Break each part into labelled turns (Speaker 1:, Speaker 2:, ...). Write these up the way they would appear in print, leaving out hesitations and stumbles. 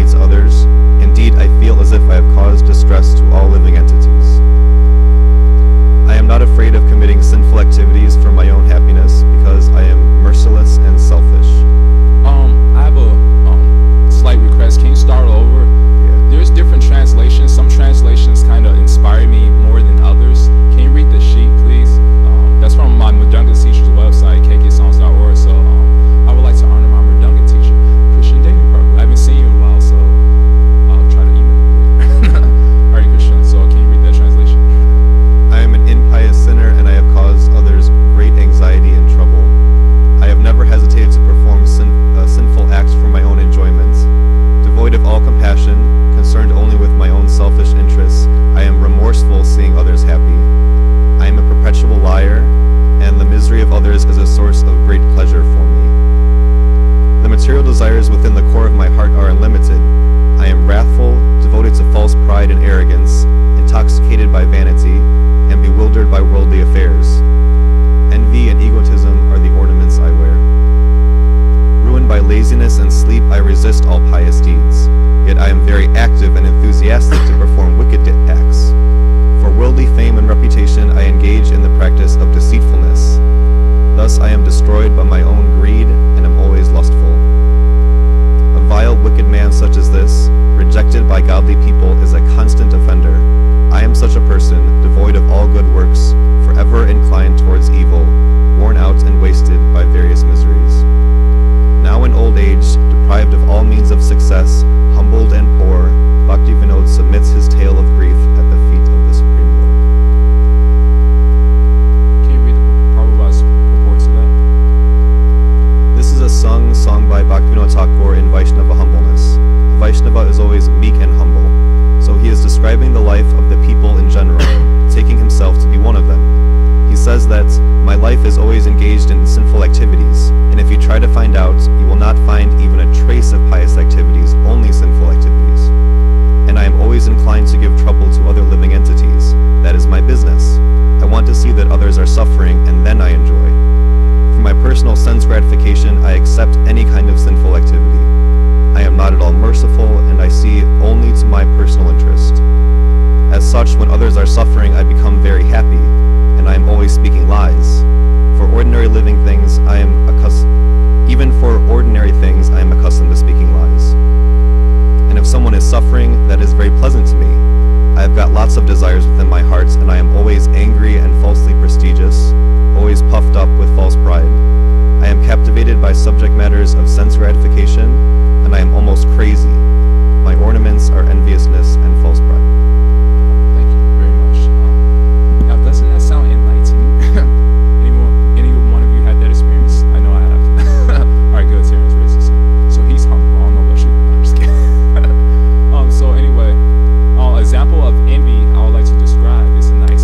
Speaker 1: benefits others. Indeed, I feel as if I have caused distress to all living entities. I am not afraid of committing sinful activities for my own happiness because I am merciless and selfish.
Speaker 2: I have a slight request. Can you start over?
Speaker 1: Yeah.
Speaker 2: There's different translations. Some translations kind of inspire me more than others. Can you read the sheet, please? That's from my Mridanga teacher's website, kksongs.org. So I would like to honor my Mridanga teacher, Christian David Prabhu. I haven't seen you in a while, so I'll try to email you later. Hare Krishna. So can you read that translation?
Speaker 1: I am an impious sinner, and I have caused others great anxiety and trouble. I have never hesitated to perform sinful acts for my own enjoyment. Devoid of all compassion, concerned only with my own selfish interests, I am remorseful seeing others happy. I am a perpetual liar, and the misery of others is a source of great pleasure for me. The material desires within the core of my heart are unlimited. I am wrathful, devoted to false pride and arrogance, intoxicated by vanity, and bewildered by worldly affairs. Envy and egotism are the ornaments I wear. Ruined by laziness and sleep, I resist all pious deeds. Yet I am very active and enthusiastic to perform wicked acts. For worldly fame and reputation, I engage in the practice of deceitfulness. Thus I am destroyed by my own greed and am always lustful. A vile, wicked man such as this, rejected by godly people, is a constant offender. I am such a person, devoid of all good works, forever inclined towards evil, worn out and wasted by various miseries. Now in old age, deprived of all means of success, humbled and poor, Bhaktivinoda submits his tale of grief at the feet of the Supreme Lord.
Speaker 2: Can you read the Prabhupada's purport to that?
Speaker 1: This is a song by Bhaktivinoda Thakur in Vaishnava humbleness. A Vaishnava is always meek and humble, so he is describing the life of the people in general, taking himself to be one of them. He says that, my life is always engaged in sinful activities, and if you try to find out, you will not find even a trace of pious activities, only sinful activities. And I am always inclined to give trouble to other living entities. That is my business. I want to see that others are suffering, and then I enjoy. For my personal sense gratification, I accept any kind of sinful activity. I am not at all merciful, and I see only to my personal interest. As such, when others are suffering, I become very happy, and I am always speaking lies. For ordinary living things, even for ordinary things, I am accustomed to speaking lies. And if someone is suffering, that is very pleasant to me. I have got lots of desires within my heart, and I am always angry and falsely prestigious, always puffed up with false pride. I am captivated by subject matters of sense gratification, and I am almost crazy. My ornaments are enviousness and false pride.
Speaker 2: Thank you very much. Now, doesn't that sound enlightening? Any one of you had that experience? I know I have. All right, good. Terrence raises his hand. So he's humble. I don't know about you. I'm just kidding. So anyway, example of envy I would like to describe is a nice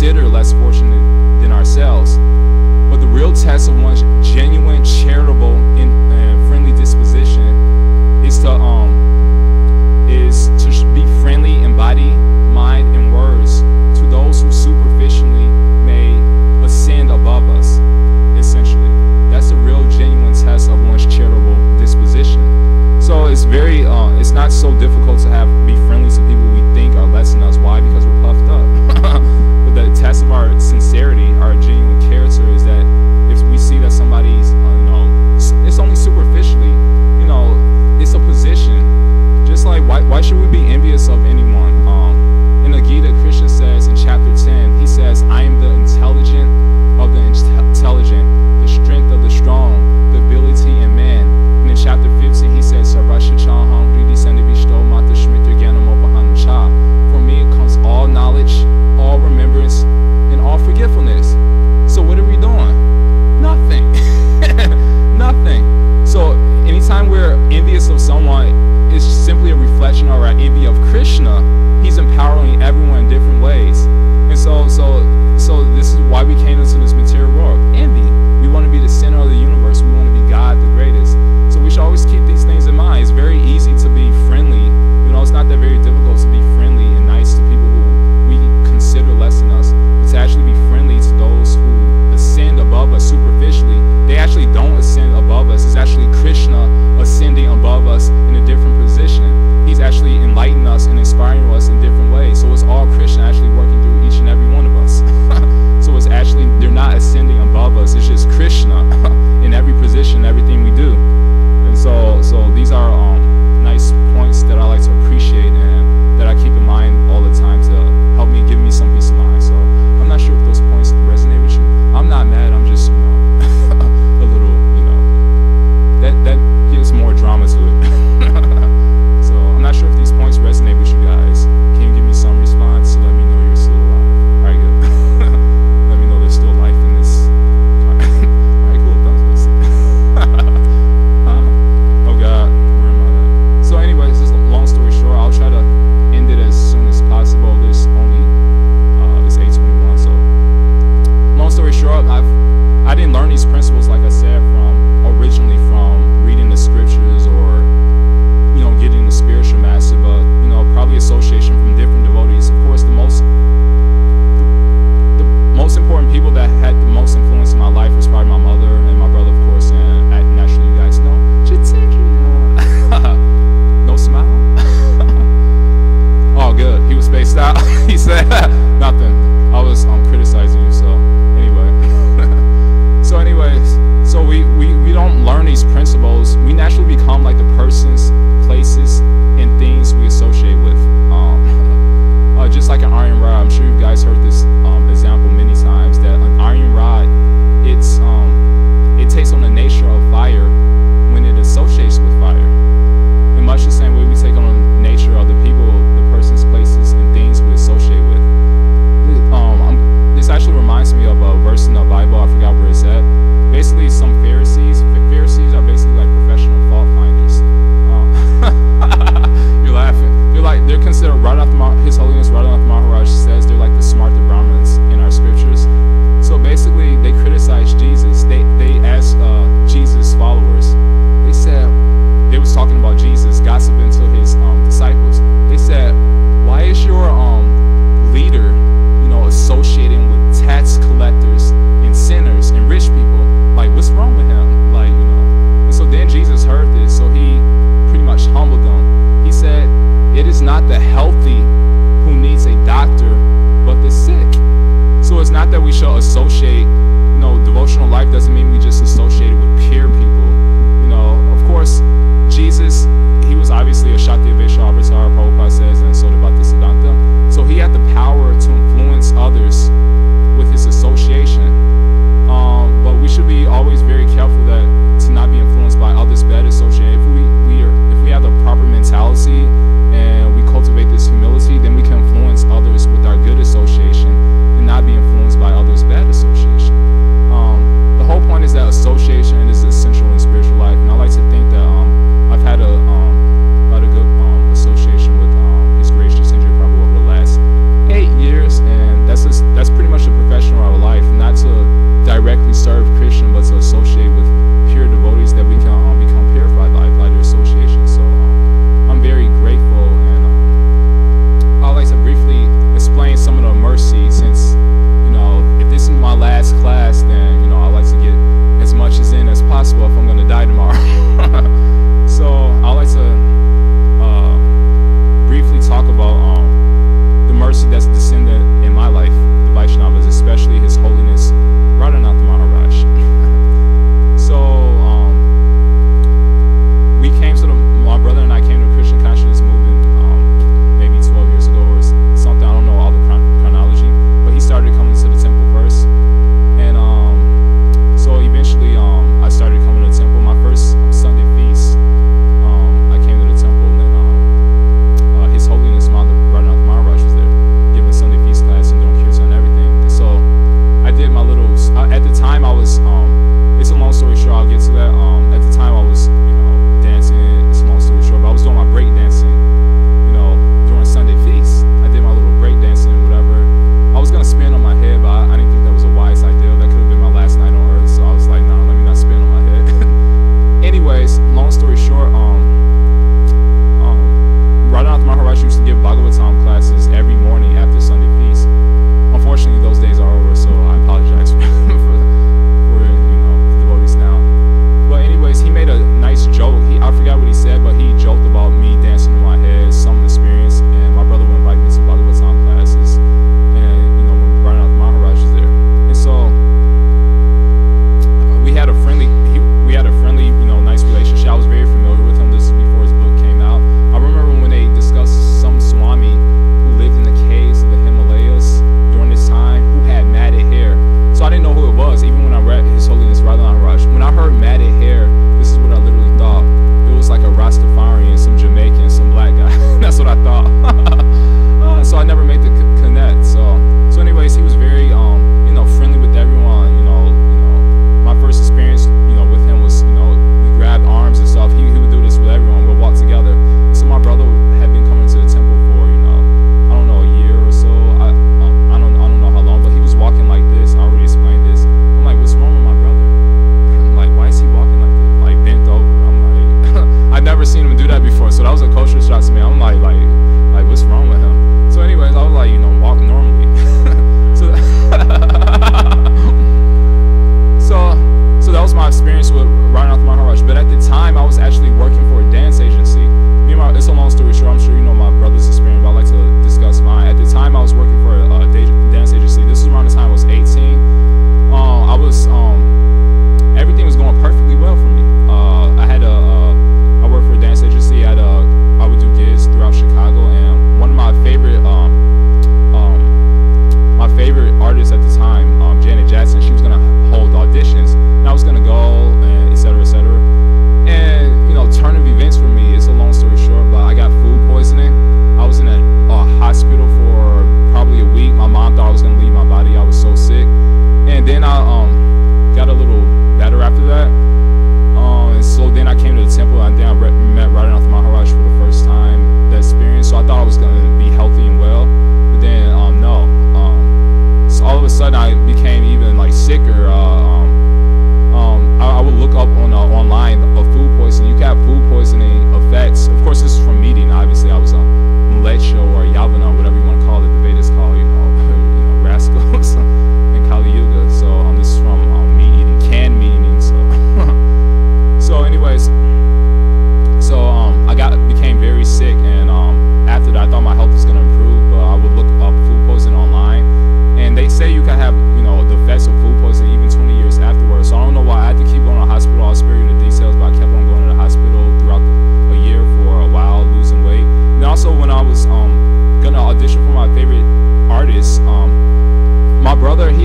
Speaker 2: consider less fortunate than ourselves. But the real test of one's genuine, charitable, and friendly disposition is to be friendly in body, mind, and words to those who superficially may ascend above us, essentially. That's the real genuine test of one's charitable disposition. So it's very, it's not so difficult to be friendly to people we think are less than us. Why? Because we're puffed up. But the test of our sincerity, our genuine character, is that if we see that somebody's, it's only superficially, it's a position. Just like, why should we be envious of anyone? In the Gita, Krishna says in chapter 10, he says, I am the intelligent of the intelligent, the strength of the strong, the ability in man. And in chapter 15, he says, for me it comes all knowledge, all remembrance, and all forgetfulness. So what are we doing? Nothing. Nothing. So anytime we're envious of someone, it's simply a reflection of our envy of Krishna. He's empowering everyone in different ways. And so this is why we came into this material world. Envy. We want to be the center of the universe. We want to be God, the greatest. So we should always keep these things in mind. It's very easy to be friendly. It's not that very difficult to be friendly and nice to people who we consider less than us. But to actually be friendly to those who ascend above us superficially, they actually don't ascend above us. It's actually Krishna ascending above us in a different position. He's actually enlightening us and inspiring us in different ways. So it's all Krishna actually working through each and every one of us. So it's actually, they're not ascending above us. It's just Krishna in every position, everything we do. And so these are nice points that I like to appreciate and that I keep in mind all the time to help me, give me some peace of mind. So I'm not sure if those points resonate with you. I'm not mad. I'm just, a little, that gives more drama to it. So I'm not sure if these points resonate with you guys. Can you give me some response to let me know you're still alive? All right, good. Let me know there's still life in this. All right, cool. Thumbs up. Oh God, where am I at? So anyways, just long story short, I'll try to end it as soon as possible. There's only, it's 8:21, so long story short, I didn't learn these principles, like I said, originally from reading the scriptures or, getting the spiritual master, but, probably association from different devotees. Of course, the most important people that had the most influence in my life was probably my mother and my brother, of course, and naturally you guys know, no smile? Oh, good. He was spaced out. He said nothing. I was criticizing you, so anyway. So we don't learn these principles. We naturally become like the persons, places, and things we associate with. Just like an iron rod, I'm sure you guys heard this example many times, that an iron rod, it takes on the nature of fire when it associates with fire. In much the same way we take on the nature of the people, the persons, places, and things we associate with. This actually reminds me of a verse in the Bible. I forgot where it's at. Basically, some Pharisees are basically like professional fault finders. You're laughing. They're considered right off His Holiness Radhanath Maharaj says they're like the smarter Brahmins in our scriptures. So basically, they criticize Jesus. They asked Jesus' followers. They said, they was talking about Jesus, gossiping to his disciples. They said, why is your leader, associating with tax collectors and sinners and rich people? Like, what's wrong with him? And so then Jesus heard this, so he pretty much humbled them. He said, it is not the healthy who needs a doctor, but the sick. So it's not that we should associate, devotional life doesn't mean we just associate it with pure people. Of course, Jesus, he was obviously a Shakti Vaishya avatar, Prabhupada says, and so did Bhaktisiddhanta. So he had the power to influence others with his association. But we should be always very careful to not be influenced by others' bad association. If we have the proper mentality and we cultivate this humility, then we can influence others with our good association and not be influenced by others' bad association. The whole point is that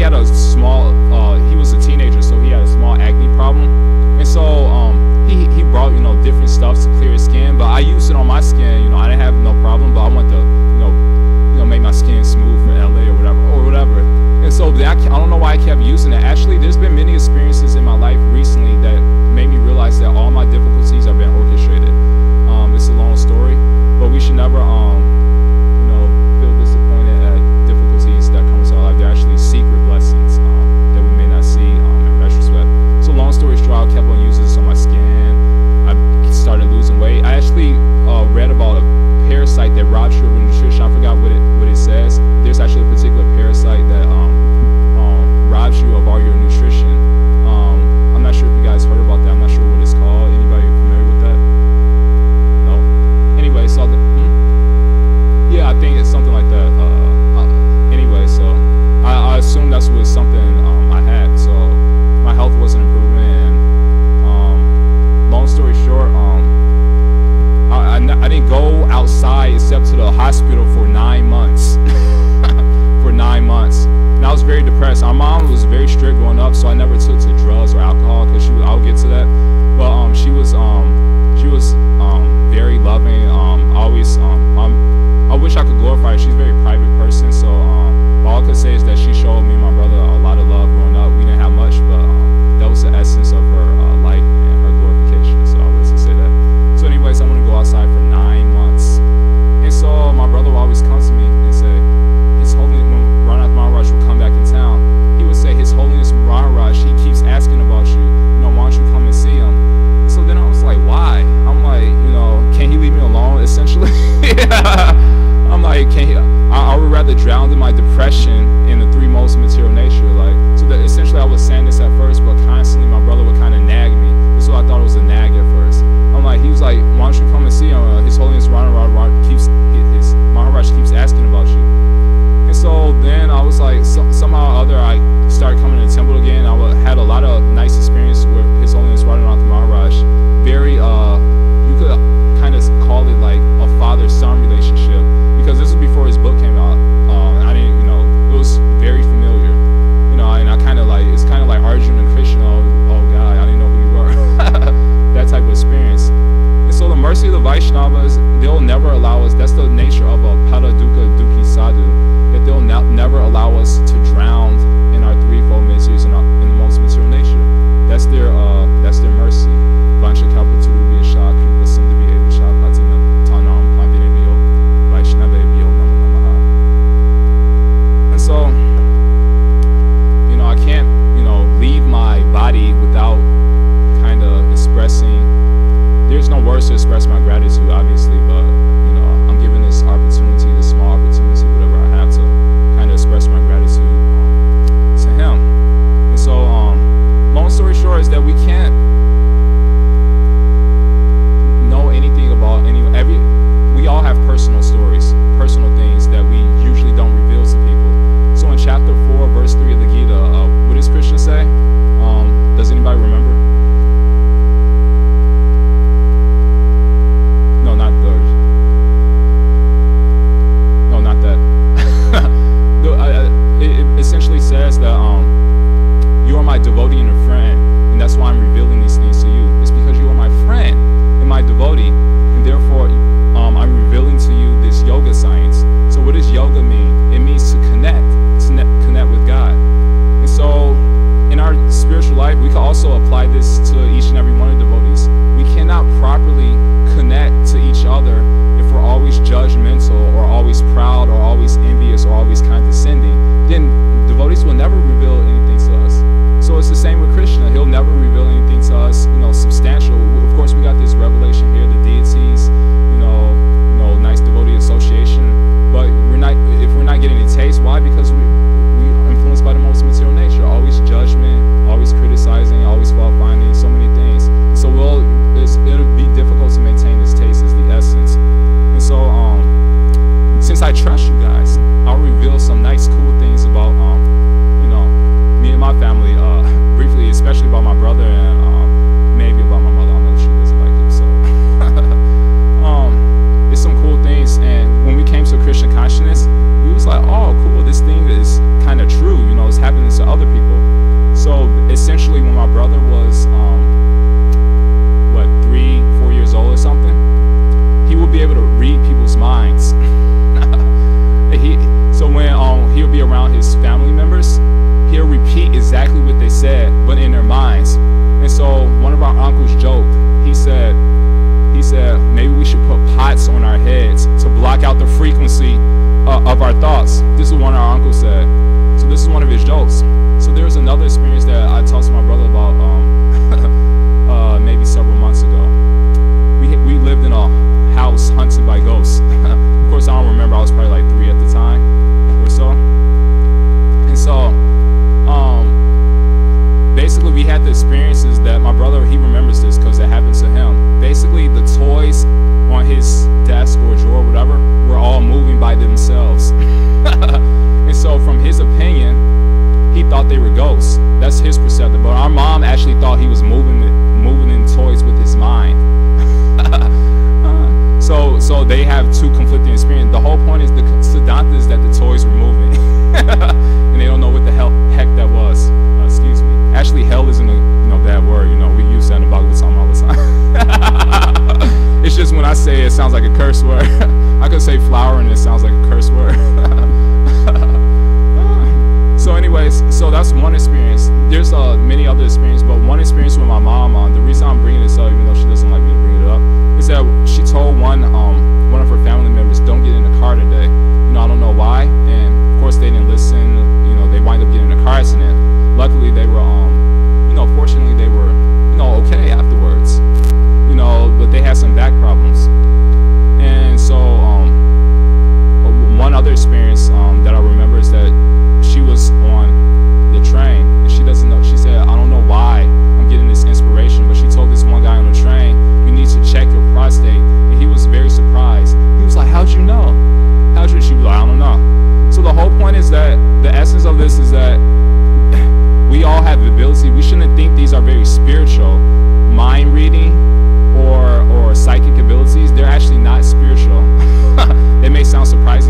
Speaker 2: he had a small, he was a teenager, so he had a small acne problem. And so he brought, different stuff to clear his skin, but I used it on my skin. I didn't have no problem, but I wanted to, make my skin smooth for LA or whatever. And so I don't know why I kept using it. Actually, there's been many experiences in my life recently that made me realize that all my difficulties have been orchestrated. It's a long story, but we should never, feel disappointed at difficulties that come into our life. They're actually secret blessings that we may not see in retrospect. So long story short, I kept on using this on my skin. I started losing weight. I actually read about a parasite that robs you of nutrition. I forgot what it says. There's actually a particular parasite that robs you of all your nutrition. I'm not sure if you guys heard about that. I'm not sure what it's called. Anybody familiar with that? No? Anyway, so yeah, I think it's something like that. Anyway, so I assume that's what something I had. So my health wasn't improving, and long story short, I didn't go outside except to the hospital for 9 months. For 9 months. And I was very depressed. Our mom was very strict growing up, so I never took to drugs or alcohol, because I'll get to that. But she was very loving. I wish I could glorify her. She's a very private person, so all I could say is that she showed me and my brother a lot of love growing up. We didn't have much, but that was the essence of her life and her glorification. So I'll just say that. So anyways, I want to go outside for 9 months. And so my brother would always come to me and say, His Holiness, when Ranat Maharaj would come back in town, he would say, His Holiness Maharaj, he keeps asking about you. Why don't you come and see him? So then I was like, why? I'm like, can he leave me alone, essentially? I'm like, I would rather drown in my depression in the three modes of material nature. So that essentially I was saying this at first, but constantly my brother would kind of nag me. This is what I thought it was a nag at first. He was like, why don't you come and see him? His Holiness Maharaj keeps asking about you. And so then I was like, somehow or other, I started coming to the temple again. Had a lot of nice experience with His Holiness Radhanath Maharaj. Very, you could kind of call it like a father-son relationship, because this was before his book came out. I didn't, it was very familiar, and it's kind of like Arjuna and Krishna. Oh God, I didn't know who you were. That type of experience. And so the mercy of the Vaishnavas, they'll never allow us, that's the nature of a Paradukkha Dukhi Sadhu, that they'll never allow us to drown in our threefold miseries in the most material nature. That's their mercy. Vancha Kalpaturu Shah Kripa Sindhi Evisha Patina Tanam Padinebio Vaishnavebio Namo Namaha. And so, I can't, leave my body without kind of expressing. There's no words to express my gratitude, obviously, but I'm given this opportunity, this small opportunity, whatever I have, to kind of express my gratitude to him. And so, long story short is that we can't know anything about we all have personal stories, personal things that we usually don't reveal to people. So in chapter 4, verse 3 of the Gita, what does Krishna say? Does anybody remember? No, not that. It essentially says that you are my devotee and a friend, and that's why I'm revealing these things to you. It's because you are my friend and my devotee, and therefore I'm revealing to you this yoga science. So what does yoga mean? It means to connect with God. And so in our spiritual life, we can also apply this to each and every one of the devotees. We cannot properly connect to each other if we're always judgmental or always proud or always envious or always condescending. Then devotees will never reveal anything to us. So it's the same with Krishna. He'll never reveal anything have our thoughts. This is what our uncle said. So this is one of his jokes. So there was another experience that I talked to my brother about maybe several months ago. We lived in a house haunted by ghosts. Of course, I don't remember. I was probably like 3 at the time or so. And so basically we had the experiences that my brother, he remembers this because it happened to him. Basically the toys on his desk or drawer or whatever were all moving by themselves. And so from his opinion, he thought they were ghosts. That's his perception. But our mom actually thought he was moving in toys with his mind. So they have two conflicting experiences. The whole point is the Siddhanta is that the toys were moving. And they don't know what the heck that was. Excuse me. Actually, hell isn't a bad word. We use that in the Bhagavatam all the time. It's just when I say it, it sounds like a curse word. I could say flower and it sounds like a curse word. So anyways, so that's one experience. There's many other experiences, but one experience with my mom, the reason I'm bringing this up, even though she doesn't like me to bring it up, is that she told one of her family members, don't get in the car today. I don't know why, and of course they didn't listen. They wind up getting in a car accident. Luckily they were, fortunately they were, okay afterwards. But they had some back problems. And so one other experience that I remember is that she was on the train and she doesn't know. She said, I don't know why I'm getting this inspiration, but she told this one guy on the train, you need to check your prostate. And he was very surprised. He was like, how'd you know? She was like, I don't know. So the whole point is that the essence of this is that we all have the ability. We shouldn't think these are very spiritual. Mind reading or psychic abilities, they're actually not spiritual. They may sound surprising